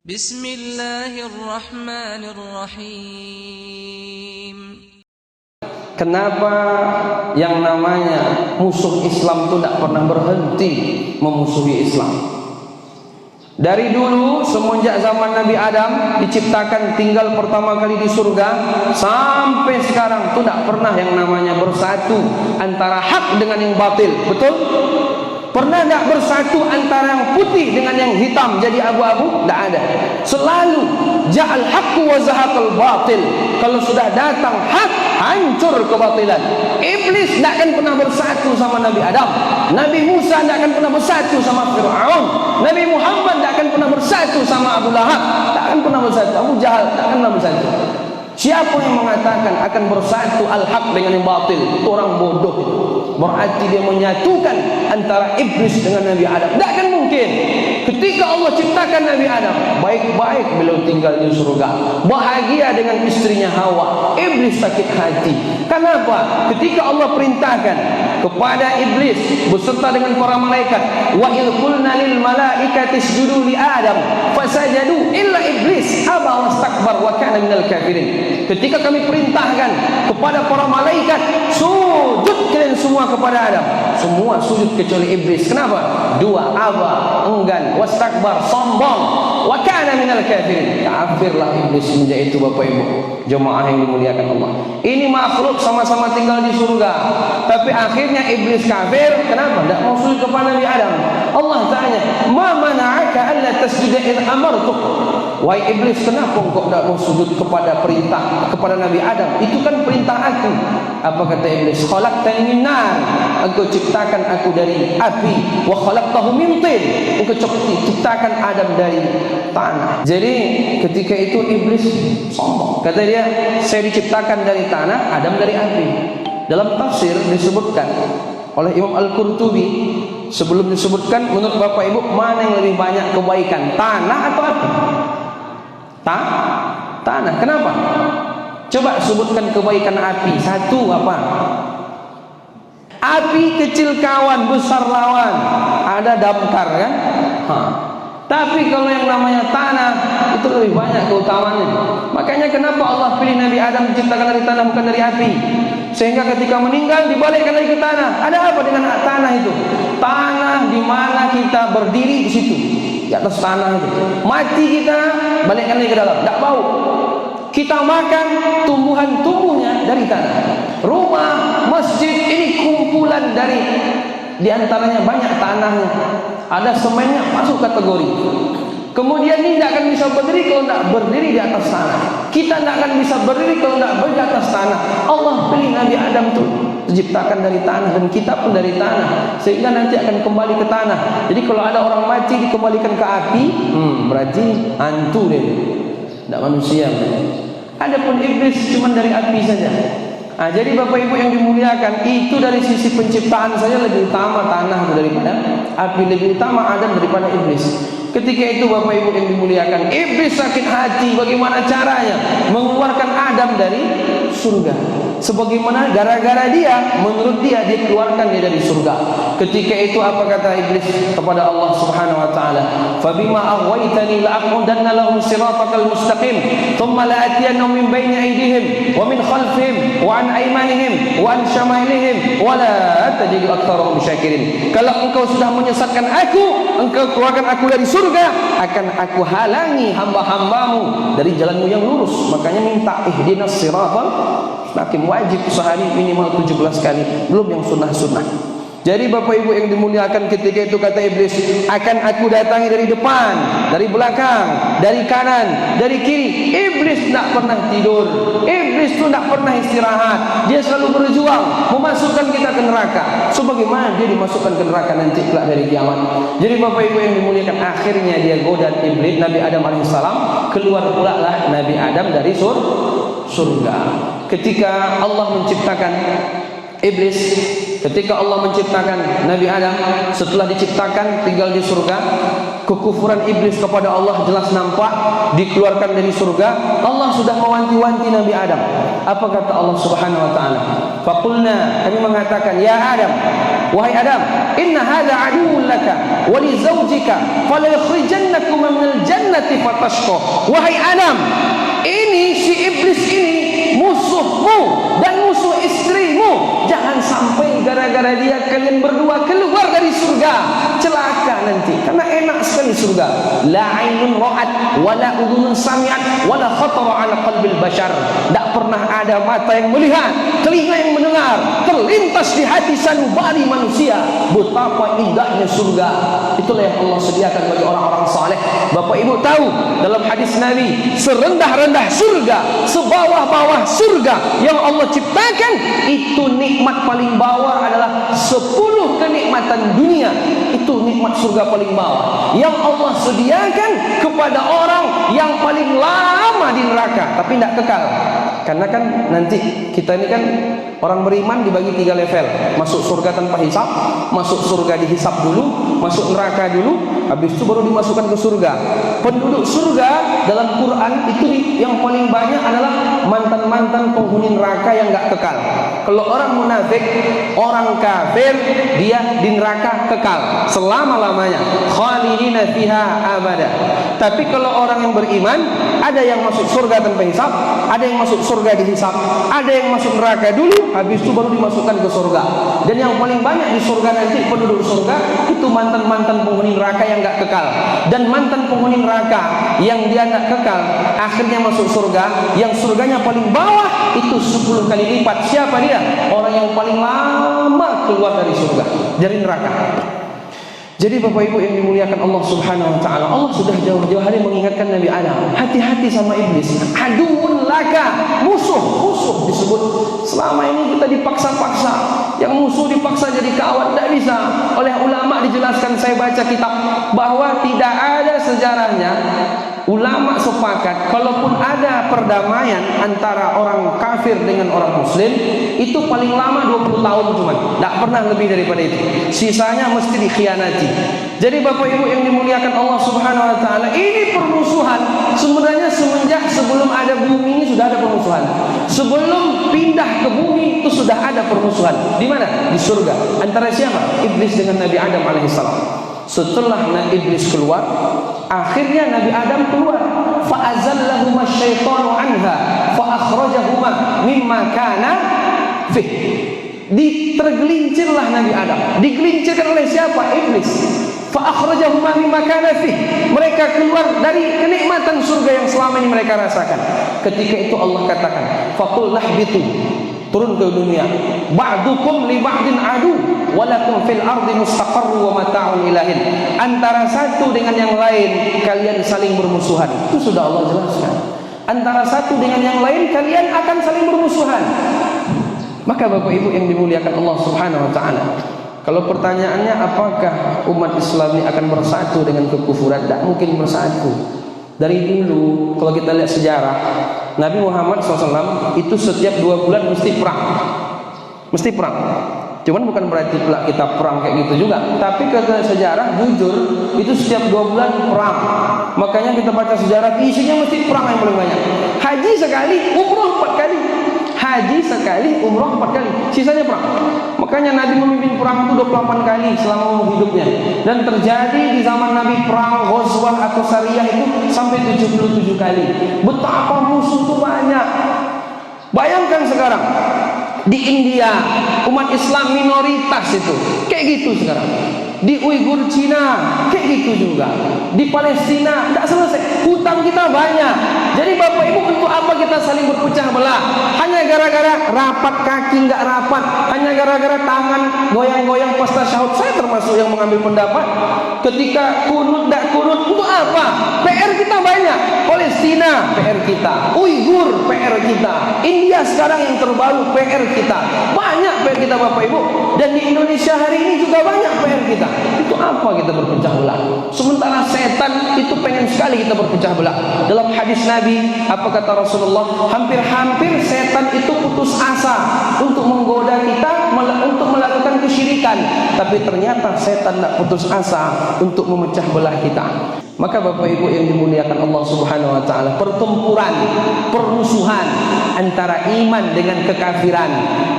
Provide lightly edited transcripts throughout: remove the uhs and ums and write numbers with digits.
Bismillahirrahmanirrahim. Kenapa yang namanya musuh Islam itu tidak pernah berhenti memusuhi Islam? Dari dulu semenjak zaman Nabi Adam diciptakan tinggal pertama kali di surga sampai sekarang itu tidak pernah yang namanya bersatu antara hak dengan yang batil. Betul? Pernah tidak bersatu antara yang putih dengan yang hitam jadi abu-abu? Tidak ada. Selalu ja'al haqqu wa zahaqal batil. Kalau sudah datang hak, hancur kebatilan. Iblis tidak akan pernah bersatu sama Nabi Adam. Nabi Musa tidak akan pernah bersatu sama Fir'aun. Nabi Muhammad tidak akan pernah bersatu sama Abu Lahab. Tak akan pernah bersatu. Abu Jahal tak akan pernah bersatu. Siapa yang mengatakan akan bersatu al-haq dengan yang batil, itu orang bodoh. Berarti dia menyatukan antara iblis dengan Nabi Adam. Tak akan mungkin. Ketika Allah ciptakan Nabi Adam, baik-baik beliau tinggal di surga, bahagia dengan istrinya Hawa. Iblis sakit hati. Kenapa? Ketika Allah perintahkan kepada iblis beserta dengan para malaikat, wa il qulna lil malaikati isjudu li Adam fasajadu illa iblis aba wastakbar wa kana minal kafirin. Ketika kami perintahkan kepada para malaikat, sujud kalian semua kepada Adam, semua sujud kecuali iblis. Kenapa? Dua, aba, enggan, wastakbar, sombong, wa kana minal kafirin. Kafirlah iblis semenjak itu, Bapak Ibu jemaah yang dimuliakan Allah. Ini makhluk sama-sama tinggal di surga, tapi akhirnya iblis kafir. Kenapa? Tidak mau sujud kepada Nabi Adam. Allah tanya, ma mana'aka alla tasjuda id amartuk? Wahai iblis, kenapa engkau tidak mau sujud kepada perintah kepada Nabi Adam? Itu kan perintah aku. Apa kata iblis? Khalaqtani min nar, engkau ciptakan aku dari api, wa khalaqtahu min tin, engkau ciptakan Adam dari tanah. Jadi ketika itu iblis sombong. Kata dia, saya diciptakan dari tanah, Adam dari api. Dalam tafsir disebutkan oleh Imam Al-Qurtubi, sebelum disebutkan, menurut Bapak Ibu mana yang lebih banyak kebaikan, tanah atau api? Tanah. Kenapa? Coba sebutkan kebaikan api. Satu apa? Api kecil kawan, besar lawan. Ada damkar kan? Tapi kalau yang namanya tanah itu lebih banyak keutamaannya. Makanya kenapa Allah pilih Nabi Adam diciptakan dari tanah bukan dari api? Sehingga ketika meninggal dibalikkan lagi ke tanah. Ada apa dengan tanah itu? Tanah di mana kita berdiri di situ, di atas tanah itu. Mati kita, balikkan lagi ke dalam, tidak bau. Kita makan tumbuhan tumbuhnya dari tanah. Rumah, masjid ini kumpulan dari, diantaranya banyak tanahnya. Ada semennya, masuk kategori. Kemudian ini tidak akan bisa berdiri kalau tidak berdiri di atas tanah. Kita tidak akan bisa berdiri kalau tidak berdiri di atas tanah. Allah pilih Nabi Adam itu diciptakan dari tanah, dan kita pun dari tanah, sehingga nanti akan kembali ke tanah. Jadi kalau ada orang mati dikembalikan ke api, berarti hantu dia, tidak manusia. Adapun iblis cuma dari api saja. Jadi Bapak Ibu yang dimuliakan, itu dari sisi penciptaan saja lebih utama tanah daripada api, lebih utama Adam daripada iblis. Ketika itu Bapak Ibu yang dimuliakan, iblis sakit hati. Bagaimana caranya mengeluarkan Adam dari surga? Sebagaimana gara-gara dia, menurut dia dikeluarkan dia dari surga. Ketika itu apa kata iblis kepada Allah Subhanahu wa taala? Fabima aghwaytani la'aqudanna lahum siratakal mustaqim thumma la'atiyannahum min bayni aydihim wa min khalfihim wa an aymanihim wa an syama'ilihim wa la tajidu aktsarahum syakirin. Kalau engkau sudah menyesatkan aku, engkau keluarkan aku dari surga, akan aku halangi hamba-hambamu dari jalanmu yang lurus. Makanya minta ihdinas siratal mustaqim, wajib sehari minimal 17 kali, belum yang sunnah-sunnah. Jadi Bapak Ibu yang dimuliakan, ketika itu kata iblis, akan aku datangi dari depan, dari belakang, dari kanan, dari kiri. Iblis tidak pernah tidur. Iblis itu tidak pernah istirahat. Dia selalu berjuang memasukkan kita ke neraka. Sebagaimana dia dimasukkan ke neraka nanti kelak dari kiamat. Jadi Bapak Ibu yang dimuliakan, akhirnya dia goda iblis, Nabi Adam alaihissalam, keluar pula lah Nabi Adam dari surga. Ketika Allah menciptakan iblis, ketika Allah menciptakan Nabi Adam, setelah diciptakan tinggal di surga, kekufuran iblis kepada Allah jelas nampak, dikeluarkan dari surga. Allah sudah mewanti-wanti Nabi Adam. Apa kata Allah Subhanahu wa taala? Faqulna, kami mengatakan, ya Adam, wahai Adam, inna hadza aduwwun laka wa li zawjika fala yukhrijannakuma minal jannati kaifa tashqa. Wahai Adam, ini si iblis ini musuhmu dan musuh istrimu. Jangan sampai gara-gara dia kalian berdua keluar dari surga. Celaka nanti, karena enak sekali surga. La ainun ra'at wala udhunun sami'at wala khatara ala qalbil bashar. Tak pernah ada mata yang melihat, telinga yang mendengar, terlintas di hati sanubari manusia betapa indahnya surga. Itulah yang Allah sediakan bagi orang-orang saleh. Bapak Ibu tahu dalam hadis Nabi, serendah-rendah surga, sebawah-bawah surga yang Allah ciptakan, itu nikmat paling bawah adalah 10 kenikmatan dunia. Itu nikmat surga paling bawah yang Allah sediakan kepada orang yang paling lama di neraka, tapi tidak kekal. Karena kan nanti kita ini kan orang beriman dibagi 3 level. Masuk surga tanpa hisab, masuk surga dihisab dulu, masuk neraka dulu, habis itu baru dimasukkan ke surga. Penduduk surga dalam Quran itu yang paling banyak adalah mantan-mantan penghuni neraka yang enggak kekal. Kalau orang munafik, orang kafir, dia di neraka kekal selama-lamanya, khalidina fiha abada. Tapi kalau orang yang beriman, ada yang masuk surga tanpa hisab, ada yang masuk surga dihisab, ada yang masuk neraka dulu, habis itu baru dimasukkan ke surga. Dan yang paling banyak di surga nanti penduduk surga itu mantan-mantan penghuni neraka yang enggak kekal. Dan mantan penghuni neraka yang dia enggak kekal akhirnya masuk surga, yang surganya paling bawah itu 10 kali lipat. Siapa dia? Orang yang paling lama keluar dari surga, dari neraka. Jadi Bapak Ibu yang dimuliakan Allah Subhanahu wa taala, Allah sudah jauh-jauh hari mengingatkan Nabi Adam, hati-hati sama iblis. Aduun laka, musuh disebut. Selama ini kita dipaksa-paksa, yang musuh dipaksa jadi kawan, tidak bisa. Oleh ulama dijelaskan, saya baca kitab, bahwa tidak ada sejarahnya. Ulama sepakat, kalaupun ada perdamaian antara orang kafir dengan orang muslim, itu paling lama 20 tahun cuma, tidak pernah lebih daripada itu. Sisanya mesti dikhianati. Jadi Bapak Ibu yang dimuliakan Allah Subhanahu wa taala, ini permusuhan sebenarnya semenjak sebelum ada bumi ini sudah ada permusuhan. Sebelum pindah ke bumi itu sudah ada permusuhan. Di mana? Di surga. Antara siapa? Iblis dengan Nabi Adam alaihissalam. Setelah iblis keluar, akhirnya Nabi Adam keluar. Fa'azallahuma syaitanu anha fa'akhrajahuma mimma kana fih. Ditergelincirlah Nabi Adam. Digelincirkan oleh siapa? Iblis. Fa'akhrajahuma mimma kana fih. Mereka keluar dari kenikmatan surga yang selama ini mereka rasakan. Ketika itu Allah katakan, faqul lahbitu, turun ke dunia. Ba'dukum li ba'din adu walakum fil ardi mustaqarru wa mata'un ilahin. Antara satu dengan yang lain kalian saling bermusuhan. Itu sudah Allah jelaskan. Antara satu dengan yang lain kalian akan saling bermusuhan. Maka Bapak Ibu yang dimuliakan Allah Subhanahu wa taala, kalau pertanyaannya apakah umat Islam ini akan bersatu dengan kekufuran? Tidak mungkin bersatu. Dari dulu kalau kita lihat sejarah, Nabi Muhammad SAW itu setiap 2 bulan mesti perang. Mesti perang. Cuman bukan berarti pula kita perang kayak gitu juga. Tapi kata sejarah, jujur, itu setiap 2 bulan perang. Makanya kita baca sejarah, isinya mesti perang yang paling banyak. Haji sekali, umroh 4 kali. Haji sekali, umroh 4 kali. Sisanya perang. Makanya Nabi memimpin perang itu 28 kali selama hidupnya. Dan terjadi di zaman Nabi perang, ghazwah atau syariah itu sampai 77 kali. Betapa musuh itu banyak. Bayangkan sekarang di India umat Islam minoritas itu kayak gitu sekarang. Di Uighur Cina kayak gitu juga. Di Palestina tidak selesai. Hutang kita banyak. Jadi Bapak Ibu, untuk apa kita saling berpecah belah? Hanya gara-gara rapat kaki nggak rapat, hanya gara-gara tangan goyang-goyang pas tasyahud. Saya termasuk yang mengambil pendapat ketika kunut nggak kunut, untuk apa? PR kita banyak. Palestina PR kita, Uighur PR kita, India sekarang yang terbaru PR kita. Banyak PR kita Bapak Ibu. Dan di Indonesia hari ini juga banyak PR kita. Itu apa kita berpecah belah? Sementara setan itu pengen sekali kita berpecah belah. Dalam hadis Nabi, apa kata Rasulullah? Hampir-hampir setan itu putus asa untuk menggoda kita untuk melakukan kesyirikan. Tapi ternyata setan tidak putus asa untuk memecah belah kita. Maka Bapak Ibu yang dimuliakan Allah Subhanahu wa taala, pertempuran, permusuhan antara iman dengan kekafiran,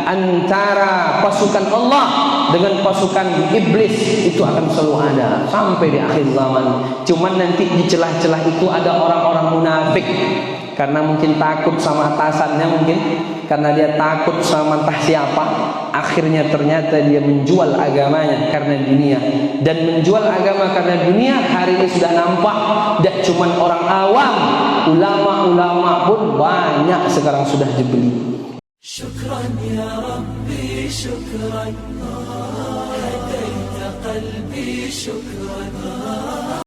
antara pasukan Allah dengan pasukan iblis, itu akan selalu ada sampai di akhir zaman. Cuman nanti di celah-celah itu ada orang-orang munafik, karena mungkin takut sama atasannya, mungkin karena dia takut sama entah siapa, akhirnya ternyata dia menjual agamanya karena dunia. Dan menjual agama karena dunia hari ini sudah nampak. Tidak cuma orang awam, ulama-ulama pun banyak sekarang sudah dibeli. Syukran ya Rabbi, syukran, hadaita qalbi, syukran.